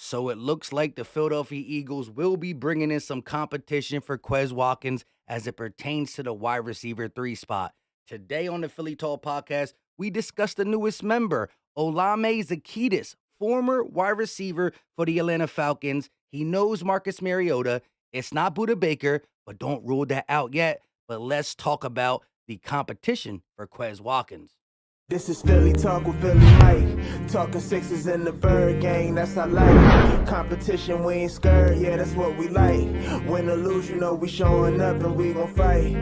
So it looks like the Philadelphia Eagles will be bringing in some competition for Quez Watkins as it pertains to the wide receiver 3 spot. Today on the Philly Tall podcast, we discuss the newest member, Olamide Zaccheaus, former wide receiver for the Atlanta Falcons. He knows Marcus Mariota. It's not Buda Baker, but don't rule that out yet. But let's talk about the competition for Quez Watkins. This is Philly Talk with Philly Mike. Talking sixes in the bird gang, that's our life. Competition, we ain't scared, yeah, that's what we like. Win or lose, you know we showing up and we gon' fight.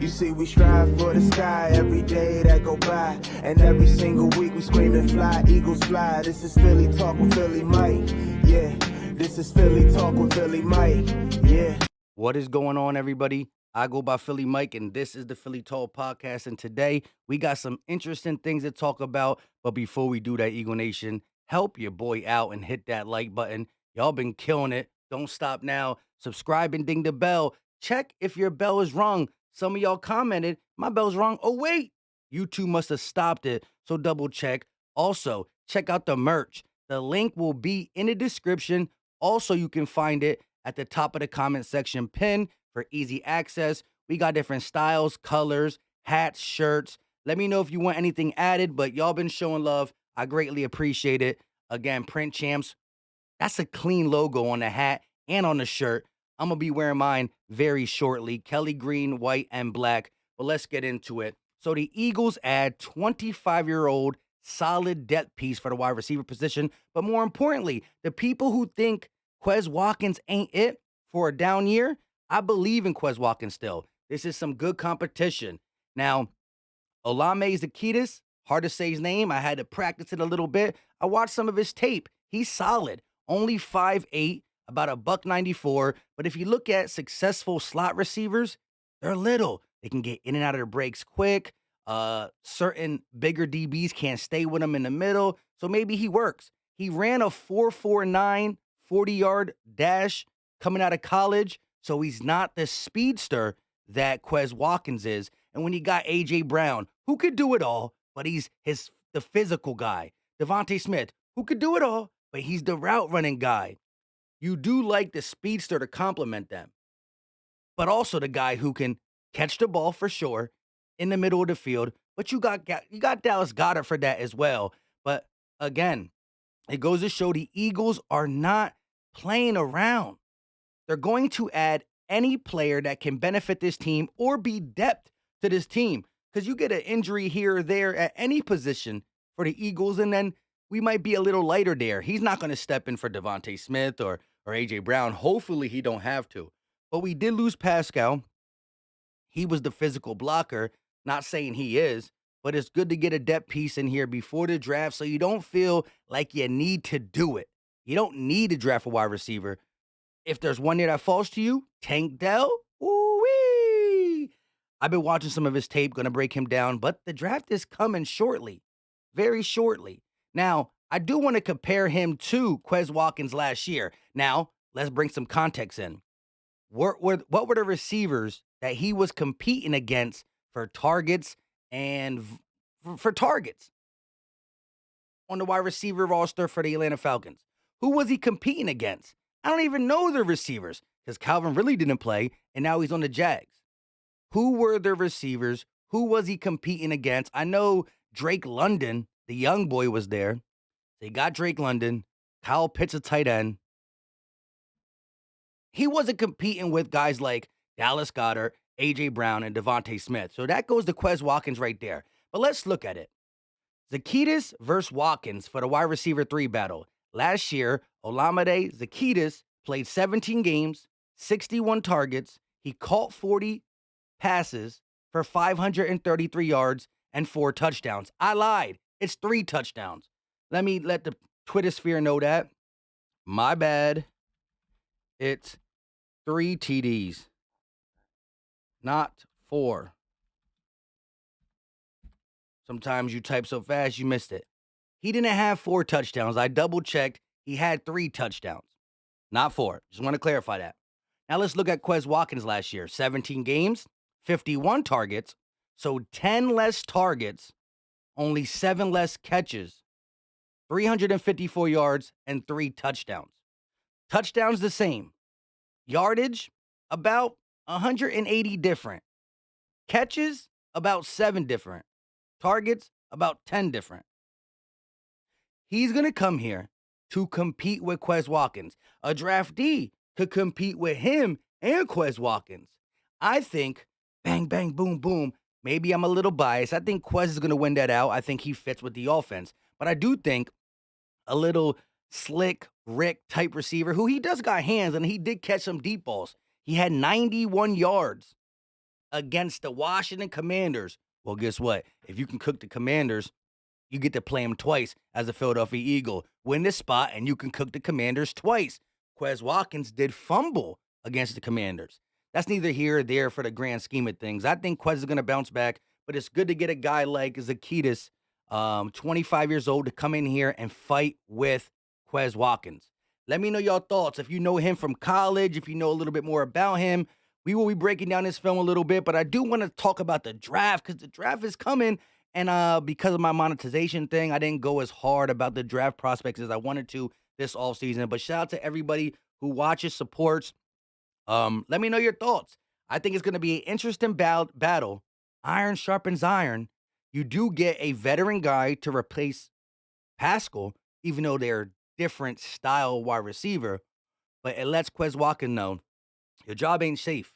You see we strive for the sky every day that go by. And every single week we scream and fly, Eagles fly. This is Philly Talk with Philly Mike, yeah. This is Philly Talk with Philly Mike, yeah. What is going on, everybody? I go by Philly Mike, and this is the Philly Tall Podcast. And today, we got some interesting things to talk about. But before we do that, Eagle Nation, help your boy out and hit that like button. Y'all been killing it. Don't stop now. Subscribe and ding the bell. Check if your bell is rung. Some of y'all commented, my bell's rung. Oh, wait. YouTube must have stopped it, so double check. Also, check out the merch. The link will be in the description. Also, you can find it at the top of the comment section pinned for easy access. We got different styles, colors, hats, shirts. Let me know if you want anything added, but y'all been showing love. I greatly appreciate it. Again, Print Champs, that's a clean logo on the hat and on the shirt. I'm going to be wearing mine very shortly. Kelly green, white, and black. But let's get into it. So the Eagles add 25-year-old solid depth piece for the wide receiver position. But more importantly, the people who think Quez Watkins ain't it for a down year, I believe in Quez Watkins still. This is some good competition. Now, Olamide Zaccheaus, hard to say his name. I had to practice it a little bit. I watched some of his tape. He's solid. Only 5'8", about a $194. But if you look at successful slot receivers, they're little. They can get in and out of their breaks quick. Certain bigger DBs can't stay with him in the middle. So maybe he works. He ran a 4.49 40-yard dash coming out of college. So he's not the speedster that Quez Watkins is. And when you got A.J. Brown, who could do it all, but he's the physical guy. Devontae Smith, who could do it all, but he's the route running guy. You do like the speedster to complement them, but also the guy who can catch the ball for sure in the middle of the field. But you got Dallas Goedert for that as well. But again, it goes to show the Eagles are not playing around. They're going to add any player that can benefit this team or be depth to this team. Because you get an injury here or there at any position for the Eagles, and then we might be a little lighter there. He's not going to step in for Devontae Smith or A.J. Brown. Hopefully he don't have to. But we did lose Pascal. He was the physical blocker. Not saying he is, but it's good to get a depth piece in here before the draft so you don't feel like you need to do it. You don't need to draft a wide receiver. If there's one there that falls to you, Tank Dell, ooh-wee. I've been watching some of his tape, going to break him down, but the draft is coming shortly, very shortly. Now, I do want to compare him to Quez Watkins last year. Now, let's bring some context in. What were the receivers that he was competing against for targets and for targets on the wide receiver roster for the Atlanta Falcons? Who was he competing against? I don't even know the receivers because Calvin really didn't play, and now he's on the Jags. Who were the receivers? Who was he competing against? I know Drake London, the young boy, was there. They got Drake London. Kyle Pitts, a tight end. He wasn't competing with guys like Dallas Goedert, A.J. Brown, and Devontae Smith. So that goes to Quez Watkins right there. But let's look at it. Zaccheaus versus Watkins for the wide receiver 3 battle. Last year, Olamide Zaccheaus played 17 games, 61 targets. He caught 40 passes for 533 yards and 4 touchdowns. I lied. It's 3 touchdowns. Let the Twitter sphere know that. My bad. It's 3 TDs, not 4. Sometimes you type so fast, you missed it. He didn't have 4 touchdowns. I double-checked. He had 3 touchdowns, not 4. Just want to clarify that. Now let's look at Quez Watkins last year. 17 games, 51 targets, so 10 less targets, only 7 less catches. 354 yards, and 3 touchdowns. Touchdowns the same. Yardage, about 180 different. Catches, about 7 different. Targets, about 10 different. He's going to come here to compete with Quez Watkins. A draftee could compete with him and Quez Watkins. I think, bang, bang, boom, boom. Maybe I'm a little biased. I think Quez is going to win that out. I think he fits with the offense. But I do think a little slick Rick type receiver who he does got hands and he did catch some deep balls. He had 91 yards against the Washington Commanders. Well, guess what? If you can cook the Commanders, you get to play him twice as a Philadelphia Eagle. Win this spot, and you can cook the Commanders twice. Quez Watkins did fumble against the Commanders. That's neither here or there for the grand scheme of things. I think Quez is going to bounce back, but it's good to get a guy like Zaccheaus, 25 years old, to come in here and fight with Quez Watkins. Let me know your thoughts. If you know him from college, if you know a little bit more about him, we will be breaking down this film a little bit, but I do want to talk about the draft because the draft is coming. And because of my monetization thing, I didn't go as hard about the draft prospects as I wanted to this offseason. But shout out to everybody who watches, supports. Let me know your thoughts. I think it's going to be an interesting battle. Iron sharpens iron. You do get a veteran guy to replace Pascal, even though they're different style wide receiver. But it lets Quez Watkins know your job ain't safe.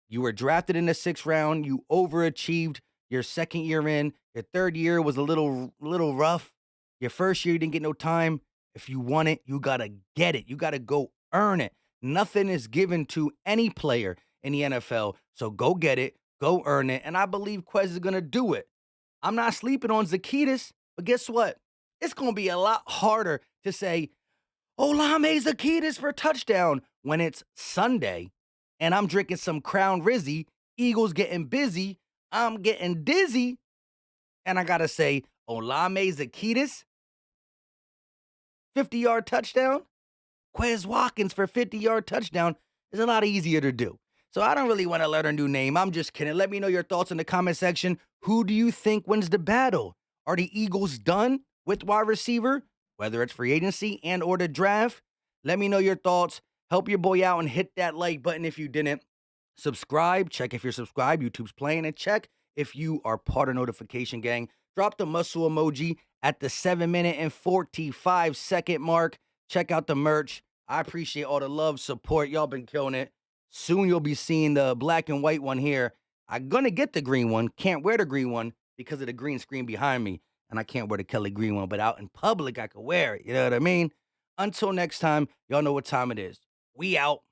You were drafted in the 6th round. You overachieved your second year in. Your third year was a little rough. Your first year, you didn't get no time. If you want it, you got to get it. You got to go earn it. Nothing is given to any player in the NFL. So go get it. Go earn it. And I believe Quez is going to do it. I'm not sleeping on Zaccheaus, but guess what? It's going to be a lot harder to say, Olamide Zaccheaus for a touchdown when it's Sunday and I'm drinking some Crown Rizzy. Eagles getting busy. I'm getting dizzy. And I got to say, Olamide Zaccheaus, 50-yard touchdown. Quez Watkins for 50-yard touchdown is a lot easier to do. So I don't really want to learn a new name. I'm just kidding. Let me know your thoughts in the comment section. Who do you think wins the battle? Are the Eagles done with wide receiver, whether it's free agency and or the draft? Let me know your thoughts. Help your boy out and hit that like button if you didn't. Subscribe. Check if you're subscribed. YouTube's playing. And check if you are part of Notification Gang. Drop the muscle emoji at the 7-minute and 45-second mark. Check out the merch. I appreciate all the love, support. Y'all been killing it. Soon you'll be seeing the black and white one here. I'm going to get the green one. Can't wear the green one because of the green screen behind me. And I can't wear the Kelly green one, but out in public, I could wear it. You know what I mean? Until next time, y'all know what time it is. We out.